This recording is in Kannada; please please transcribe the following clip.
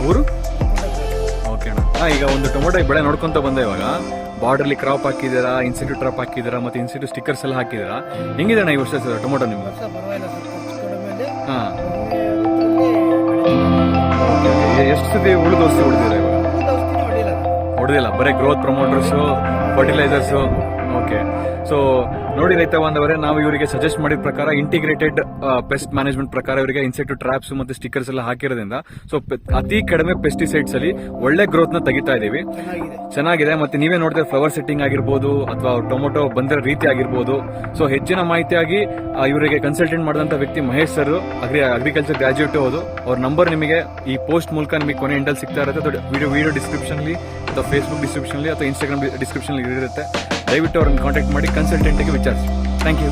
ಊರು ಓಕೆ ಅಣ್ಣ. ಈಗ ಒಂದು ಟೊಮೊಟೊ ಬೆಳೆ ನೋಡ್ಕೊಂತ ಬಂದೆ. ಇವಾಗ ಬಾರ್ಡರ್ಲಿ ಕ್ರಾಪ್ ಹಾಕಿದ್ದೀರಾ, ಇನ್ಸೆಂಟಿವ್ ಟ್ರಾಪ್ ಹಾಕಿದ್ದೀರಾ, ಮತ್ತೆ ಇನ್ಸೆಂಟಿವ್ ಸ್ಟಿಕ್ಕರ್ಸ್ ಎಲ್ಲ ಹಾಕಿದ್ದೀರಾ. ಹೆಂಗಿದೆ ಅಣ್ಣ ಈ ವರ್ಷ ಟೊಮೊಟೊ ನಿಮ್ಗೆ? ಹಾ, ಎಷ್ಟು ಸತಿ ಉಳಿದ ಔಷಧಿ ಹೊಡೆದಿರಾ ಇವಾಗ? ಹೊಡೆದಿಲ್ಲ, ಬರೀ growth promoters, fertilisers. Okay. So ನೋಡಿ ರೈತ ಬಾಂಧವರೇ, ನಾವು ಇವರಿಗೆ ಸಜೆಸ್ಟ್ ಮಾಡಿದ ಪ್ರಕಾರ ಇಂಟಿಗ್ರೇಟೆಡ್ ಪೆಸ್ಟ್ ಮ್ಯಾನೇಜ್ಮೆಂಟ್ ಪ್ರಕಾರ ಇವರಿಗೆ ಇನ್ಸೆಕ್ಟಿವ್ ಟ್ರಾಪ್ಸ್ ಮತ್ತೆ ಸ್ಟಿಕ್ಕರ್ಸ್ ಎಲ್ಲ ಹಾಕಿರೋದ್ರಿಂದ ಸೊ ಅತಿ ಕಡಿಮೆ ಪೆಸ್ಟಿಸೈಡ್ಸ್ ಅಲ್ಲಿ ಒಳ್ಳೆ ಗ್ರೋತ್ ನ ತೆಗಿತಾ ಇದೀವಿ. ಚೆನ್ನಾಗಿದೆ. ಮತ್ತೆ ನೀವೇ ನೋಡಿದ್ರೆ ಫ್ಲವರ್ ಸೆಟ್ಟಿಂಗ್ ಆಗಿರ್ಬೋದು ಅಥವಾ ಟೊಮೊಟೊ ಬಂದಿರೋ ರೀತಿ ಆಗಿರ್ಬೋದು. ಸೊ ಹೆಚ್ಚಿನ ಮಾಹಿತಿಯಾಗಿ ಇವರಿಗೆ ಕನ್ಸಲ್ಟೆಂಟ್ ಮಾಡಿದಂತ ವ್ಯಕ್ತಿ ಮಹೇಶ್ ಸರ್, ಅಗ್ರಿಕಲ್ಚರ್ ಗ್ರಾಜ್ಯುಯೇಟ್. ಹೌದು, ಅವ್ರ ನಂಬರ್ ನಿಮಗೆ ಈ ಪೋಸ್ಟ್ ಮೂಲಕ ನಿಮಗೆ ಕೊನೆ ಎಂಡಲ್ಲಿ ಸಿಗ್ತಾ ಇರುತ್ತೆ. ವಿಡಿಯೋ ಡಿಸ್ಕ್ರಿಪ್ಷನ್ ಅಥವಾ ಫೇಸ್ಬುಕ್ ಡಿಸ್ಕ್ರಿಪ್ಷನ್ ಅಥವಾ ಇನ್ಸ್ಟಾಗ್ರಾಮ್ ಡಿಸ್ಕ್ರಿಪ್ಷನ್ ಇರುತ್ತೆ. ದಯವಿಟ್ಟು ಅವ್ರನ್ನ ಕಾಂಟ್ಯಾಕ್ಟ್ ಮಾಡಿ ಕನ್ಸಲ್ಟೆಂಟ್ಗೆ ವಿಚಾರಿಸಿ. Thank you.